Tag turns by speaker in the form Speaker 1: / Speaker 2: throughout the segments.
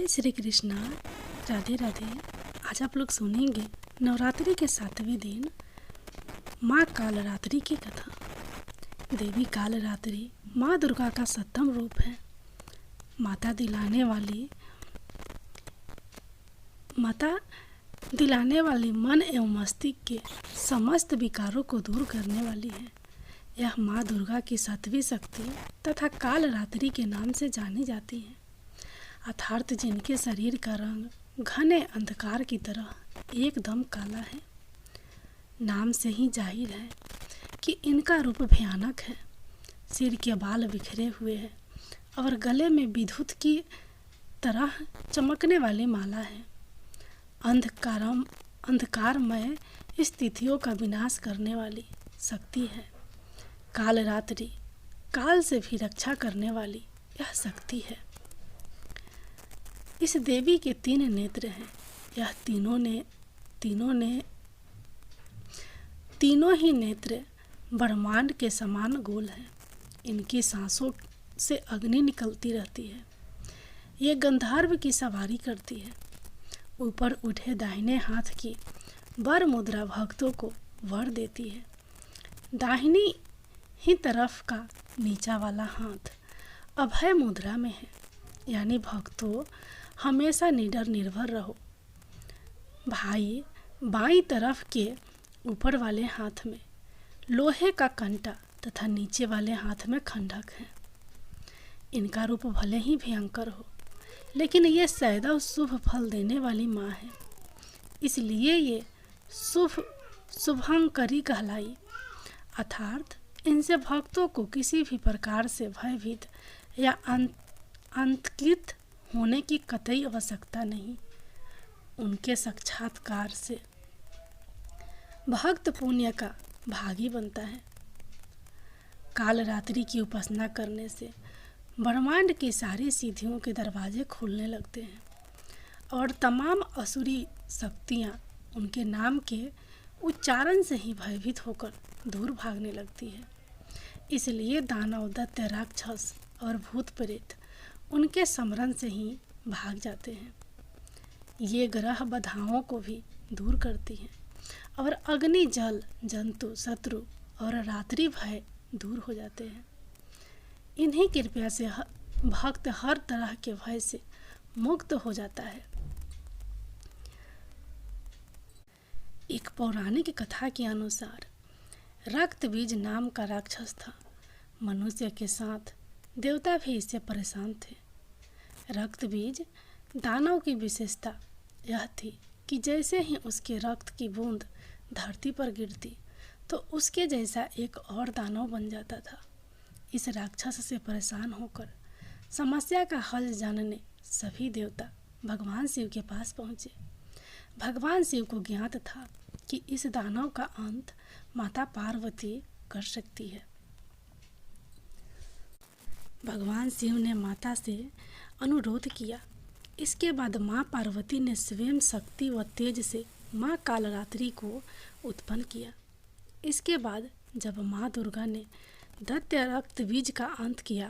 Speaker 1: जय श्री कृष्णा, राधे राधे। आज आप लोग सुनेंगे नवरात्रि के 7वें दिन माँ कालरात्रि की कथा। देवी कालरात्रि माँ दुर्गा का 7वां रूप है। माता दिलाने वाली मन एवं मस्तिष्क के समस्त विकारों को दूर करने वाली है। यह माँ दुर्गा की 7वीं शक्ति तथा कालरात्रि के नाम से जानी जाती है। अर्थात जिनके शरीर का रंग घने अंधकार की तरह एकदम काला है। नाम से ही जाहिर है कि इनका रूप भयानक है। सिर के बाल बिखरे हुए हैं और गले में विद्युत की तरह चमकने वाली माला है। अंधकारमय स्थितियों का विनाश करने वाली शक्ति है। कालरात्रि काल से भी रक्षा करने वाली यह शक्ति है। इस देवी के 3 नेत्र हैं। यह तीनों ही नेत्र ब्रह्मांड के समान गोल हैं। इनकी सांसों से अग्नि निकलती रहती है। ये गंधर्व की सवारी करती है। ऊपर उठे दाहिने हाथ की वर मुद्रा भक्तों को वर देती है। दाहिनी ही तरफ का नीचा वाला हाथ अभय मुद्रा में है, यानी भक्तों हमेशा निडर निर्भर रहो। भाई बाईं तरफ के ऊपर वाले हाथ में लोहे का कंटा तथा नीचे वाले हाथ में खंडक है। इनका रूप भले ही भयंकर हो, लेकिन ये सदैव शुभ फल देने वाली माँ है। इसलिए ये शुभंकरी कहलाई। अर्थात इनसे भक्तों को किसी भी प्रकार से भयभीत या आतंकित होने की कतई आवश्यकता नहीं। उनके साक्षात्कार से भक्त पुण्य का भागी बनता है। कालरात्रि की उपासना करने से ब्रह्मांड की सारी सिद्धियों के दरवाजे खुलने लगते हैं और तमाम असुरी शक्तियाँ उनके नाम के उच्चारण से ही भयभीत होकर दूर भागने लगती है। इसलिए दानव, दैत्य, राक्षस और भूत प्रेत उनके स्मरण से ही भाग जाते हैं। ये ग्रह बाधाओं को भी दूर करती हैं और अग्नि, जल, जंतु, शत्रु और रात्रि भय दूर हो जाते हैं। इन्हीं कृपया से भक्त हर तरह के भय से मुक्त हो जाता है। एक पौराणिक कथा के अनुसार रक्तबीज नाम का राक्षस था। मनुष्य के साथ देवता भी इससे परेशान थे। रक्तबीज दानव की विशेषता यह थी कि जैसे ही उसके रक्त की बूंद धरती पर गिरती तो उसके जैसा एक और दानव बन जाता था। इस राक्षस से परेशान होकर समस्या का हल जानने सभी देवता भगवान शिव के पास पहुँचे। भगवान शिव को ज्ञात था कि इस दानव का अंत माता पार्वती कर सकती है। भगवान शिव ने माता से अनुरोध किया। इसके बाद माँ पार्वती ने स्वयं शक्ति व तेज से माँ कालरात्रि को उत्पन्न किया। इसके बाद जब माँ दुर्गा ने दैत्य रक्तबीज का अंत किया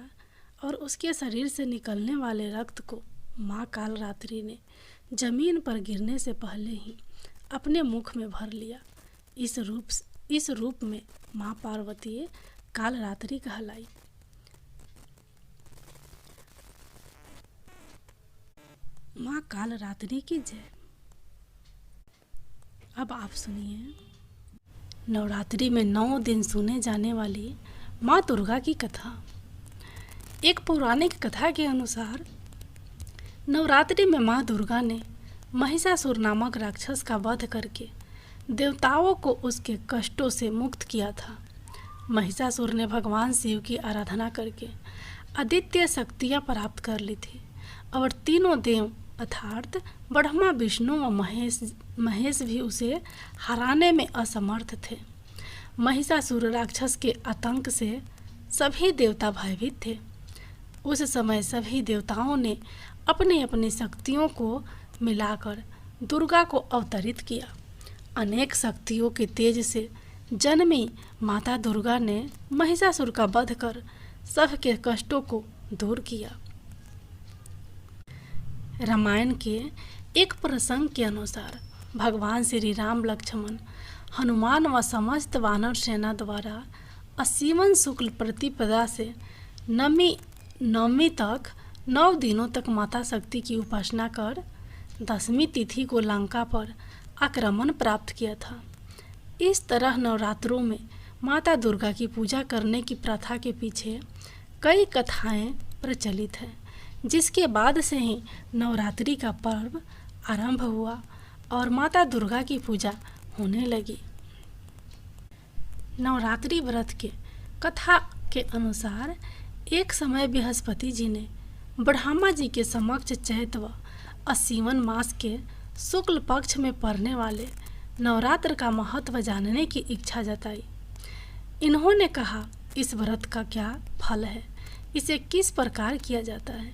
Speaker 1: और उसके शरीर से निकलने वाले रक्त को माँ कालरात्रि ने जमीन पर गिरने से पहले ही अपने मुख में भर लिया। इस रूप में माँ पार्वती कालरात्रि कहलाई। माँ कालरात्रि की जय। अब आप सुनिए नवरात्रि में 9 दिन सुने जाने वाली माँ दुर्गा की कथा। एक पौराणिक कथा के अनुसार नवरात्रि में माँ दुर्गा ने महिषासुर नामक राक्षस का वध करके देवताओं को उसके कष्टों से मुक्त किया था। महिषासुर ने भगवान शिव की आराधना करके अद्वितीय शक्तियाँ प्राप्त कर ली थी और तीनों देव अर्थात ब्रह्मा, विष्णु व महेश भी उसे हराने में असमर्थ थे। महिषासुर राक्षस के आतंक से सभी देवता भयभीत थे। उस समय सभी देवताओं ने अपनी अपनी शक्तियों को मिलाकर दुर्गा को अवतरित किया। अनेक शक्तियों के तेज से जन्मी माता दुर्गा ने महिषासुर का वध कर सबके कष्टों को दूर किया। रामायण के एक प्रसंग के अनुसार भगवान श्री राम, लक्ष्मण, हनुमान व समस्त वानर सेना द्वारा असीमन शुक्ल प्रतिपदा से नवमी तक 9 दिनों तक माता शक्ति की उपासना कर 10वीं तिथि को लंका पर आक्रमण प्राप्त किया था। इस तरह नवरात्रों में माता दुर्गा की पूजा करने की प्रथा के पीछे कई कथाएं प्रचलित हैं, जिसके बाद से ही नवरात्रि का पर्व आरंभ हुआ और माता दुर्गा की पूजा होने लगी। नवरात्रि व्रत के कथा के अनुसार एक समय बृहस्पति जी ने ब्रह्मा जी के समक्ष चैत व अश्विन मास के शुक्ल पक्ष में पड़ने वाले नवरात्र का महत्व जानने की इच्छा जताई। इन्होंने कहा, इस व्रत का क्या फल है, इसे किस प्रकार किया जाता है,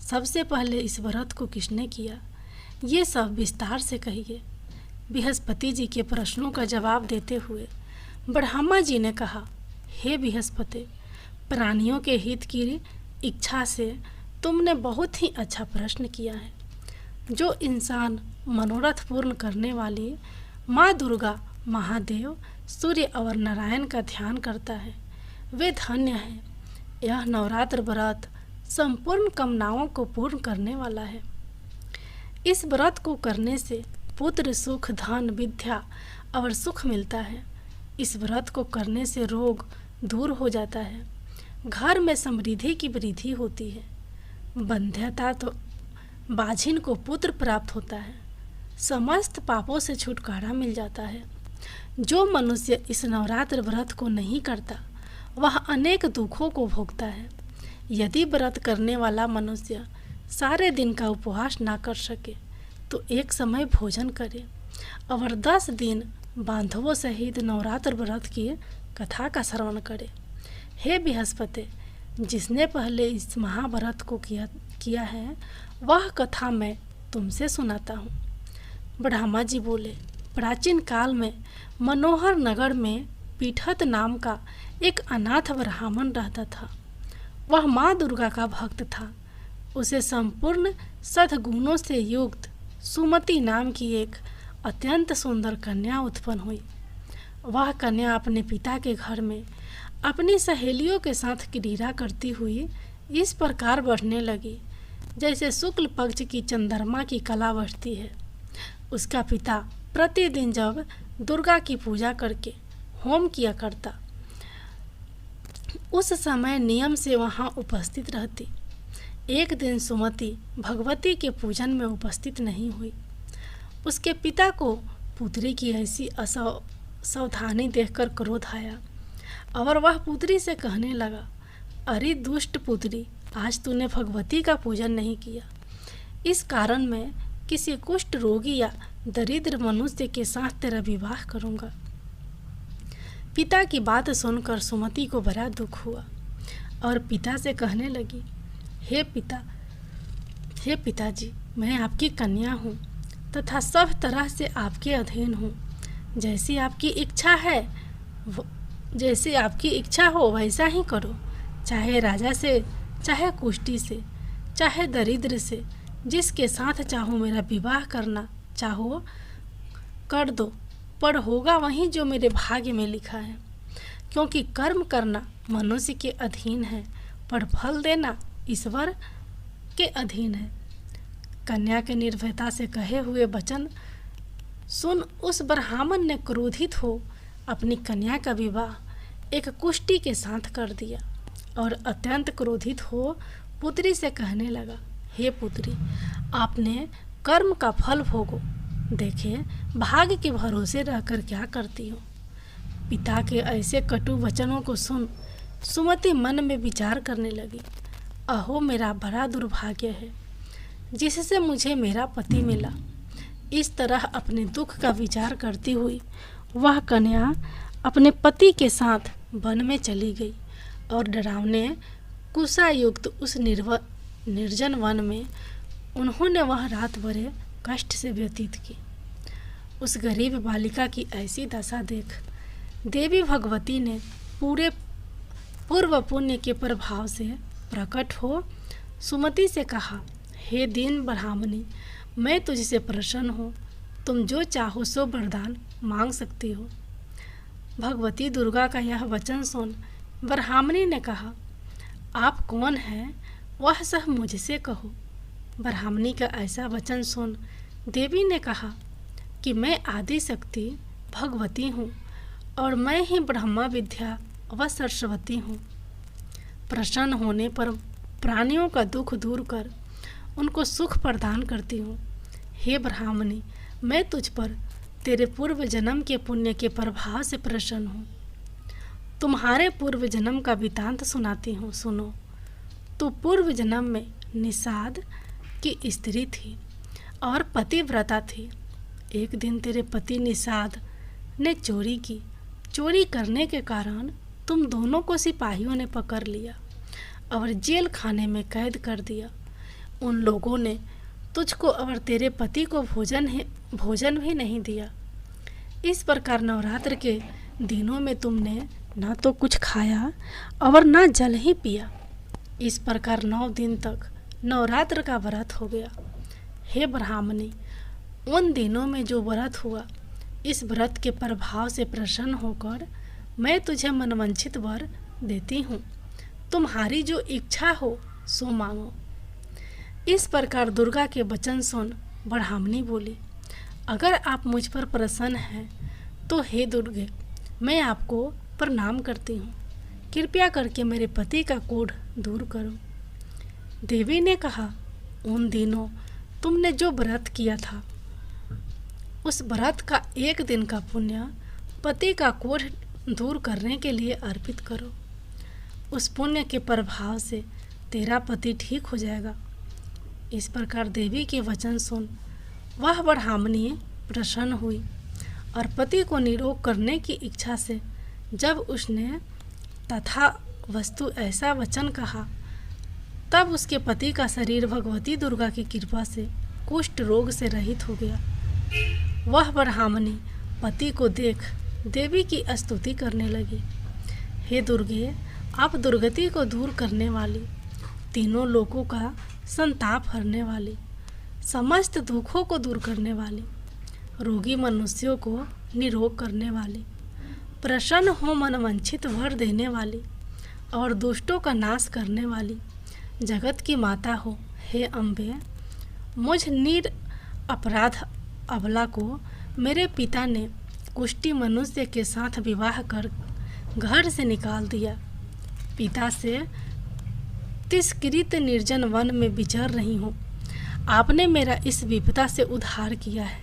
Speaker 1: सबसे पहले इस व्रत को किसने किया, ये सब विस्तार से कहिए। बृहस्पति जी के प्रश्नों का जवाब देते हुए ब्रह्मा जी ने कहा, हे बृहस्पति, प्राणियों के हित की इच्छा से तुमने बहुत ही अच्छा प्रश्न किया है। जो इंसान मनोरथ पूर्ण करने वाली माँ दुर्गा, महादेव, सूर्य और नारायण का ध्यान करता है, वे धन्य हैं। यह नवरात्र व्रत संपूर्ण कामनाओं को पूर्ण करने वाला है। इस व्रत को करने से पुत्र, सुख, धन, विद्या और सुख मिलता है। इस व्रत को करने से रोग दूर हो जाता है, घर में समृद्धि की वृद्धि होती है, बंध्यता तो बाझिन को पुत्र प्राप्त होता है, समस्त पापों से छुटकारा मिल जाता है। जो मनुष्य इस नवरात्र व्रत को नहीं करता वह अनेक दुखों को भोगता है। यदि व्रत करने वाला मनुष्य सारे दिन का उपवास ना कर सके तो एक समय भोजन करे और 10 दिन बांधवों सहित नवरात्र व्रत की कथा का श्रवण करे। हे बृहस्पति, जिसने पहले इस महाव्रत को किया है वह कथा मैं तुमसे सुनाता हूँ। ब्रह्मा जी बोले, प्राचीन काल में मनोहर नगर में पीठत नाम का एक अनाथ ब्राह्मण रहता था। वह माँ दुर्गा का भक्त था। उसे संपूर्ण सद्गुणों से युक्त सुमति नाम की एक अत्यंत सुंदर कन्या उत्पन्न हुई। वह कन्या अपने पिता के घर में अपनी सहेलियों के साथ क्रीड़ा करती हुई इस प्रकार बढ़ने लगी जैसे शुक्ल पक्ष की चंद्रमा की कला बढ़ती है। उसका पिता प्रतिदिन जब दुर्गा की पूजा करके होम किया करता, उस समय नियम से वहाँ उपस्थित रहती। एक दिन सुमति भगवती के पूजन में उपस्थित नहीं हुई। उसके पिता को पुत्री की ऐसी असावधानी देखकर क्रोध आया और वह पुत्री से कहने लगा, अरे दुष्ट पुत्री, आज तूने भगवती का पूजन नहीं किया। इस कारण मैं किसी कुष्ठ रोगी या दरिद्र मनुष्य के साथ तेरा विवाह करूंगा। पिता की बात सुनकर सुमति को बड़ा दुख हुआ और पिता से कहने लगी, हे पिताजी, मैं आपकी कन्या हूँ तथा सब तरह से आपके अधीन हूँ। जैसी आपकी इच्छा हो वैसा ही करो, चाहे राजा से, चाहे कुष्ठी से, चाहे दरिद्र से, जिसके साथ चाहो मेरा विवाह करना चाहो कर दो, पर होगा वही जो मेरे भाग्य में लिखा है। क्योंकि कर्म करना मनुष्य के अधीन है, पर फल देना ईश्वर के अधीन है। कन्या के निर्भयता से कहे हुए वचन सुन उस ब्राह्मण ने क्रोधित हो अपनी कन्या का विवाह एक कुष्ठी के साथ कर दिया और अत्यंत क्रोधित हो पुत्री से कहने लगा, हे पुत्री, आपने कर्म का फल भोगो, देखे भाग्य के भरोसे रहकर क्या करती हो। पिता के ऐसे कटु वचनों को सुन सुमति मन में विचार करने लगी, अहो मेरा बड़ा दुर्भाग्य है जिससे मुझे मेरा पति मिला। इस तरह अपने दुख का विचार करती हुई वह कन्या अपने पति के साथ वन में चली गई और डरावने कुशायुक्त उस निर्जन वन में उन्होंने वह रात बड़े कष्ट से व्यतीत की। उस गरीब बालिका की ऐसी दशा देख देवी भगवती ने पूरे पूर्व पुण्य के प्रभाव से प्रकट हो सुमति से कहा, हे दीन ब्राह्मणी, मैं तुझसे प्रसन्न हूँ, तुम जो चाहो सो वरदान मांग सकती हो। भगवती दुर्गा का यह वचन सुन ब्राह्मणी ने कहा, आप कौन हैं वह सब मुझसे कहो। ब्राह्मणी का ऐसा वचन सुन देवी ने कहा कि मैं आदि शक्ति भगवती हूँ और मैं ही ब्रह्मा विद्या व सरस्वती हूँ। प्रसन्न होने पर प्राणियों का दुख दूर कर उनको सुख प्रदान करती हूँ। हे ब्राह्मणी, मैं तुझ पर तेरे पूर्व जन्म के पुण्य के प्रभाव से प्रसन्न हूँ। तुम्हारे पूर्व जन्म का वृतांत सुनाती हूँ, सुनो। तू पूर्व जन्म में निषाद की स्त्री थी और पतिव्रता थी। एक दिन तेरे पति निषाद ने चोरी की। चोरी करने के कारण तुम दोनों को सिपाहियों ने पकड़ लिया और जेल खाने में कैद कर दिया। उन लोगों ने तुझको और तेरे पति को भोजन भी नहीं दिया। इस प्रकार नवरात्र के दिनों में तुमने न तो कुछ खाया और न जल ही पिया। इस प्रकार 9 दिन तक नवरात्र का व्रत हो गया। हे ब्राह्मणी, उन दिनों में जो व्रत हुआ, इस व्रत के प्रभाव से प्रसन्न होकर मैं तुझे मनवांछित वर देती हूँ। तुम्हारी जो इच्छा हो सो मांगो। इस प्रकार दुर्गा के वचन सुन ब्राह्मणी बोली, अगर आप मुझ पर प्रसन्न हैं तो हे दुर्गे, मैं आपको प्रणाम करती हूँ। कृपया करके मेरे पति का कोढ़ दूर करो। देवी ने कहा, उन दिनों तुमने जो व्रत किया था, उस व्रत का 1 दिन का पुण्य पति का कोढ़ दूर करने के लिए अर्पित करो। उस पुण्य के प्रभाव से तेरा पति ठीक हो जाएगा। इस प्रकार देवी के वचन सुन वह ब्राह्मणी प्रसन्न हुई और पति को निरोग करने की इच्छा से जब उसने तथा वस्तु ऐसा वचन कहा, तब उसके पति का शरीर भगवती दुर्गा की कृपा से कुष्ठ रोग से रहित हो गया। वह ब्राह्मणी पति को देख देवी की स्तुति करने लगी। हे दुर्गे, आप दुर्गति को दूर करने वाली, तीनों लोकों का संताप हरने वाली, समस्त दुखों को दूर करने वाली, रोगी मनुष्यों को निरोग करने वाली, प्रसन्न हो मनवांछित वर देने वाली और दुष्टों का नाश करने वाली, जगत की माता हो। हे अम्बे, मुझ नीर अपराध अबला को मेरे पिता ने कुष्ठी मनुष्य के साथ विवाह कर घर से निकाल दिया। पिता से तिरस्कृत निर्जन वन में विचर रही हूँ। आपने मेरा इस विपदा से उद्धार किया है।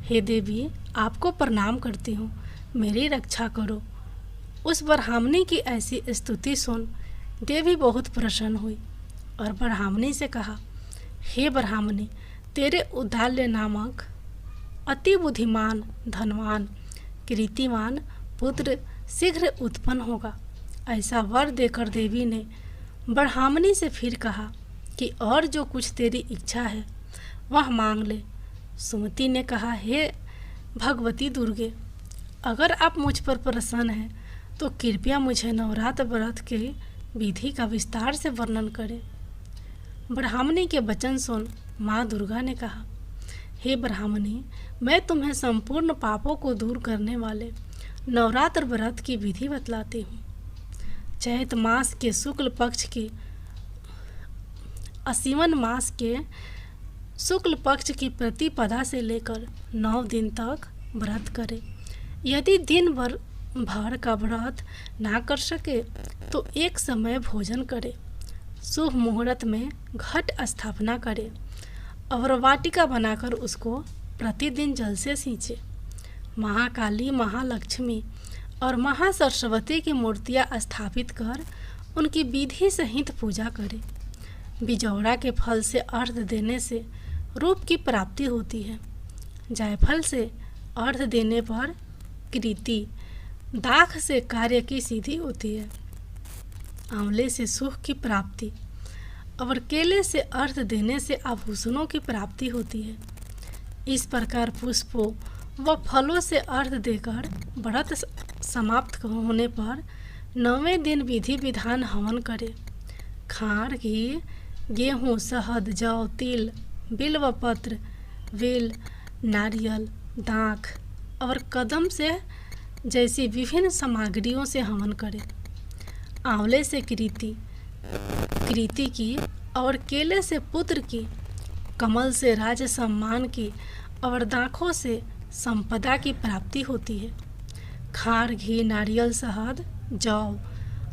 Speaker 1: हे देवी, आपको प्रणाम करती हूँ, मेरी रक्षा करो। उस ब्राह्मणी की ऐसी स्तुति सुन देवी बहुत प्रसन्न हुई और ब्राह्मणी से कहा, हे ब्राह्मणी, तेरे उद्दाल्य नामक अति बुद्धिमान, धनवान, कीर्तिमान पुत्र शीघ्र उत्पन्न होगा। ऐसा वर देकर देवी ने ब्राह्मणी से फिर कहा कि और जो कुछ तेरी इच्छा है वह मांग ले। सुमति ने कहा, हे भगवती दुर्गे, अगर आप मुझ पर प्रसन्न हैं तो कृपया मुझे नवरात्र व्रत के विधि का विस्तार से वर्णन करें। ब्राह्मणी के वचन सुन माँ दुर्गा ने कहा, हे ब्राह्मणी, मैं तुम्हें संपूर्ण पापों को दूर करने वाले नवरात्र व्रत की विधि बतलाती हूँ। चैत मास के शुक्ल पक्ष की आश्विन मास के शुक्ल पक्ष की प्रतिपदा से लेकर 9 दिन तक व्रत करें। यदि दिन भर का व्रत ना कर सके तो एक समय भोजन करे, शुभ मुहूर्त में घट स्थापना करे और वाटिका बनाकर उसको प्रतिदिन जल से सींचे। महाकाली, महालक्ष्मी और महासरस्वती की मूर्तियाँ स्थापित कर उनकी विधि सहित पूजा करें। बिजौड़ा के फल से अर्घ देने से रूप की प्राप्ति होती है। जायफल से अर्घ देने पर कृति, दाख से कार्य की सिद्धि होती है। आंवले से सुख की प्राप्ति और केले से अर्घ देने से आभूषणों की प्राप्ति होती है। इस प्रकार पुष्पों व फलों से अर्घ देकर व्रत समाप्त होने पर 9वें दिन विधि विधान हवन करें। खांड, घी, गेहूँ, शहद, जौ, तिल, बिल्व पत्र, बेल, नारियल, दाख और कदम से जैसी विभिन्न सामग्रियों से हवन करें। आंवले से कृति की और केले से पुत्र की, कमल से राज सम्मान की और दाखों से संपदा की प्राप्ति होती है। खार, घी, नारियल, शहद, जौ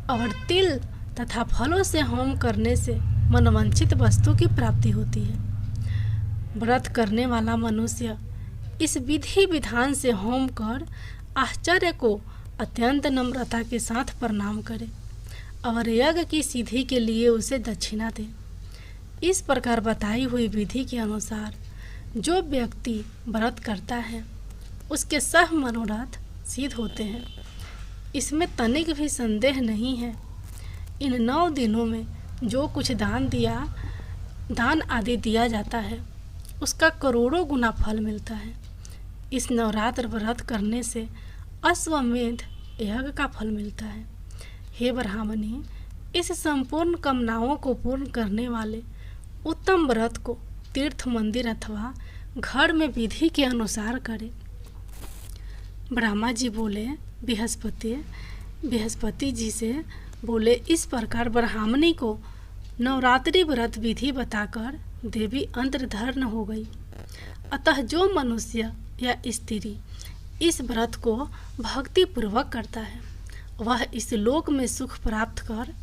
Speaker 1: और तिल तथा फलों से होम करने से मनवांछित वस्तु की प्राप्ति होती है। व्रत करने वाला मनुष्य इस विधि विधान से होम कर आश्चर्य को अत्यंत नम्रता के साथ प्रणाम करे और यज्ञ की सिद्धि के लिए उसे दक्षिणा दे। इस प्रकार बताई हुई विधि के अनुसार जो व्यक्ति व्रत करता है उसके सब मनोरथ सिद्ध होते हैं। इसमें तनिक भी संदेह नहीं है। इन 9 दिनों में जो कुछ दान आदि दिया जाता है उसका करोड़ों गुना फल मिलता है। इस नवरात्र व्रत करने से अश्वमेध यज्ञ का फल मिलता है। हे ब्राह्मणी, इस संपूर्ण कामनाओं को पूर्ण करने वाले उत्तम व्रत को तीर्थ, मंदिर अथवा घर में विधि के अनुसार करें। ब्रह्मा जी बोले बृहस्पति जी से बोले, इस प्रकार ब्राह्मणी को नवरात्रि व्रत विधि बताकर देवी अंतर्धान हो गई। अतः जो मनुष्य या स्त्री इस व्रत को भक्ति पूर्वक करता है वह इस लोक में सुख प्राप्त कर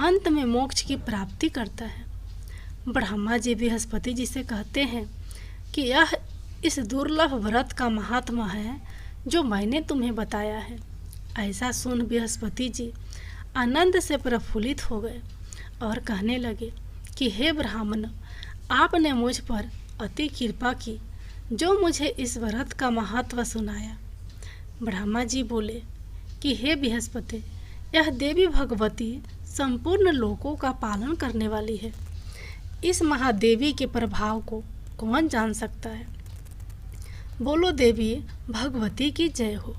Speaker 1: अंत में मोक्ष की प्राप्ति करता है। ब्रह्मा जी बृहस्पति जी से कहते हैं कि यह इस दुर्लभ व्रत का महात्मा है जो मैंने तुम्हें बताया है। ऐसा सुन बृहस्पति जी आनंद से प्रफुल्लित हो गए और कहने लगे कि हे ब्राह्मण, आपने मुझ पर अति कृपा की जो मुझे इस व्रत का महत्व सुनाया। ब्रह्मा जी बोले कि हे बृहस्पति, यह देवी भगवती संपूर्ण लोकों का पालन करने वाली है। इस महादेवी के प्रभाव को कौन जान सकता है। बोलो देवी भगवती की जय हो।